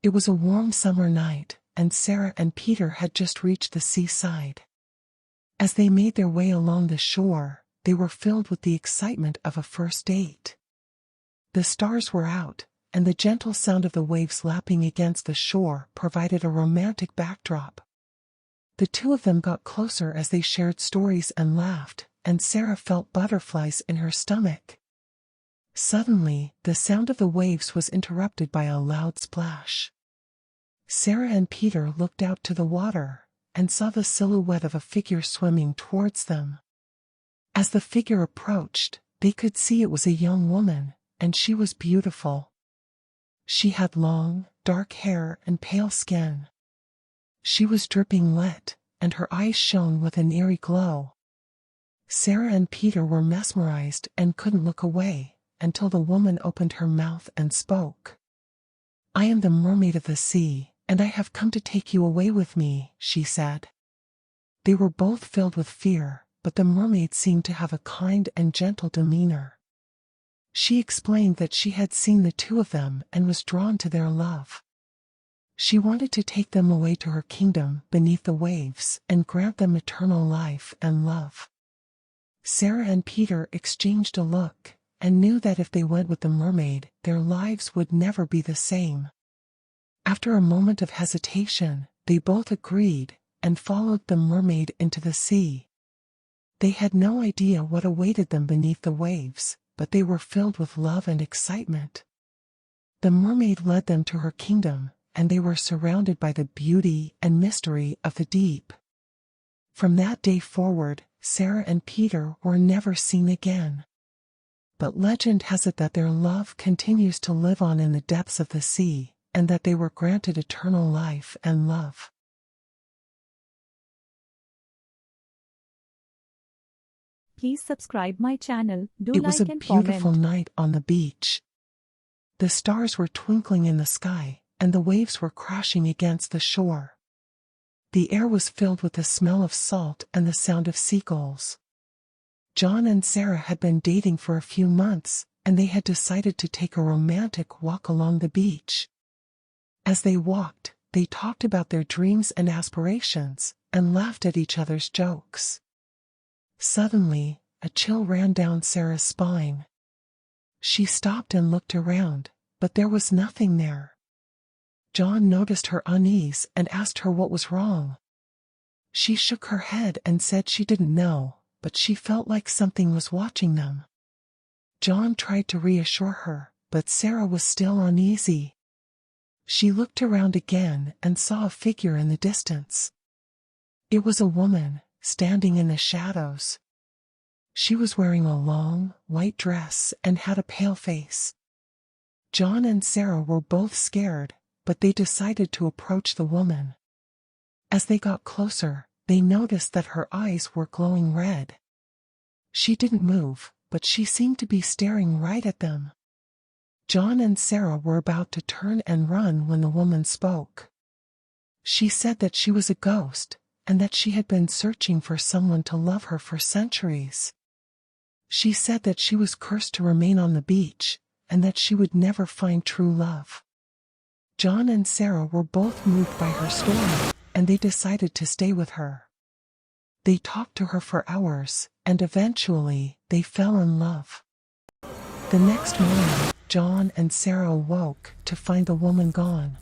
It was a warm summer night, and Sarah and Peter had just reached the seaside. As they made their way along the shore, they were filled with the excitement of a first date. The stars were out, and the gentle sound of the waves lapping against the shore provided a romantic backdrop. The two of them got closer as they shared stories and laughed, and Sarah felt butterflies in her stomach. Suddenly, the sound of the waves was interrupted by a loud splash. Sarah and Peter looked out to the water, and saw the silhouette of a figure swimming towards them. As the figure approached, they could see it was a young woman, and she was beautiful. She had long, dark hair and pale skin. She was dripping wet, and her eyes shone with an eerie glow. Sarah and Peter were mesmerized and couldn't look away, until the woman opened her mouth and spoke. "I am the mermaid of the sea, and I have come to take you away with me," she said. They were both filled with fear, but the mermaid seemed to have a kind and gentle demeanor. She explained that she had seen the two of them and was drawn to their love. She wanted to take them away to her kingdom beneath the waves and grant them eternal life and love. Sarah and Peter exchanged a look, and knew that if they went with the mermaid, their lives would never be the same. After a moment of hesitation, they both agreed, and followed the mermaid into the sea. They had no idea what awaited them beneath the waves, but they were filled with love and excitement. The mermaid led them to her kingdom, and they were surrounded by the beauty and mystery of the deep. From that day forward, Sarah and Peter were never seen again. But legend has it that their love continues to live on in the depths of the sea, and that they were granted eternal life and love. Please subscribe my channel, do It was like a and beautiful comment. night on the beach. The stars were twinkling in the sky, and the waves were crashing against the shore. The air was filled with the smell of salt and the sound of seagulls. John and Sarah had been dating for a few months, and they had decided to take a romantic walk along the beach. As they walked, they talked about their dreams and aspirations, and laughed at each other's jokes. Suddenly, a chill ran down Sarah's spine. She stopped and looked around, but there was nothing there. John noticed her unease and asked her what was wrong. She shook her head and said she didn't know, but she felt like something was watching them. John tried to reassure her, but Sarah was still uneasy. She looked around again and saw a figure in the distance. It was a woman, standing in the shadows. She was wearing a long, white dress and had a pale face. John and Sarah were both scared, but they decided to approach the woman. As they got closer, they noticed that her eyes were glowing red. She didn't move, but she seemed to be staring right at them. John and Sarah were about to turn and run when the woman spoke. She said that she was a ghost, and that she had been searching for someone to love her for centuries. She said that she was cursed to remain on the beach, and that she would never find true love. John and Sarah were both moved by her story, and they decided to stay with her. They talked to her for hours, and eventually, they fell in love. The next morning, John and Sarah awoke to find the woman gone.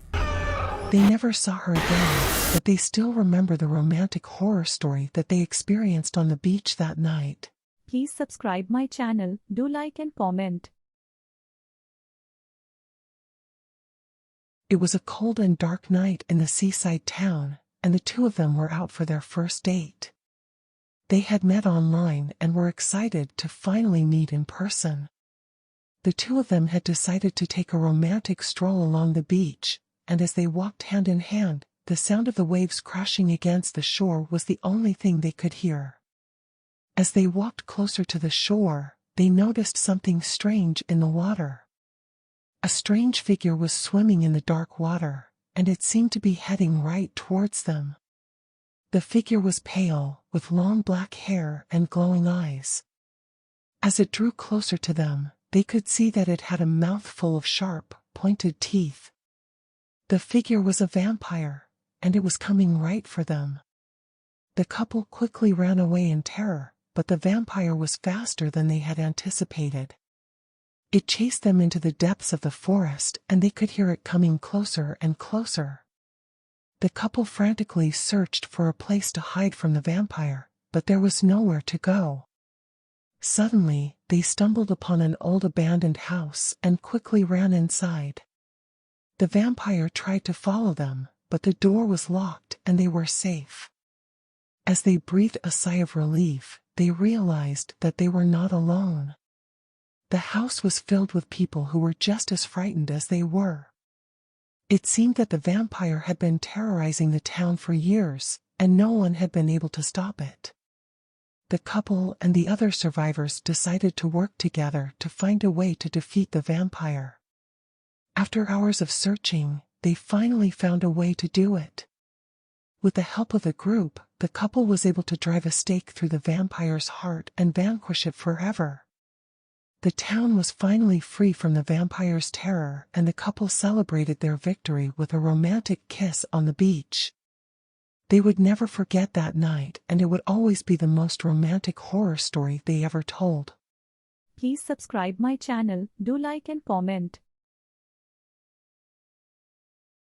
They never saw her again, but they still remember the romantic horror story that they experienced on the beach that night. Please subscribe my channel, do like and comment. It was a cold and dark night in the seaside town, and the two of them were out for their first date. They had met online and were excited to finally meet in person. The two of them had decided to take a romantic stroll along the beach, and as they walked hand in hand, the sound of the waves crashing against the shore was the only thing they could hear. As they walked closer to the shore, they noticed something strange in the water. A strange figure was swimming in the dark water, and it seemed to be heading right towards them. The figure was pale, with long black hair and glowing eyes. As it drew closer to them, they could see that it had a mouth full of sharp, pointed teeth. The figure was a vampire, and it was coming right for them. The couple quickly ran away in terror, but the vampire was faster than they had anticipated. It chased them into the depths of the forest, and they could hear it coming closer and closer. The couple frantically searched for a place to hide from the vampire, but there was nowhere to go. Suddenly, they stumbled upon an old abandoned house and quickly ran inside. The vampire tried to follow them, but the door was locked and they were safe. As they breathed a sigh of relief, they realized that they were not alone. The house was filled with people who were just as frightened as they were. It seemed that the vampire had been terrorizing the town for years, and no one had been able to stop it. The couple and the other survivors decided to work together to find a way to defeat the vampire. After hours of searching, they finally found a way to do it. With the help of a group, the couple was able to drive a stake through the vampire's heart and vanquish it forever. The town was finally free from the vampire's terror, and the couple celebrated their victory with a romantic kiss on the beach. They would never forget that night, and it would always be the most romantic horror story they ever told. Please subscribe my channel, do like and comment.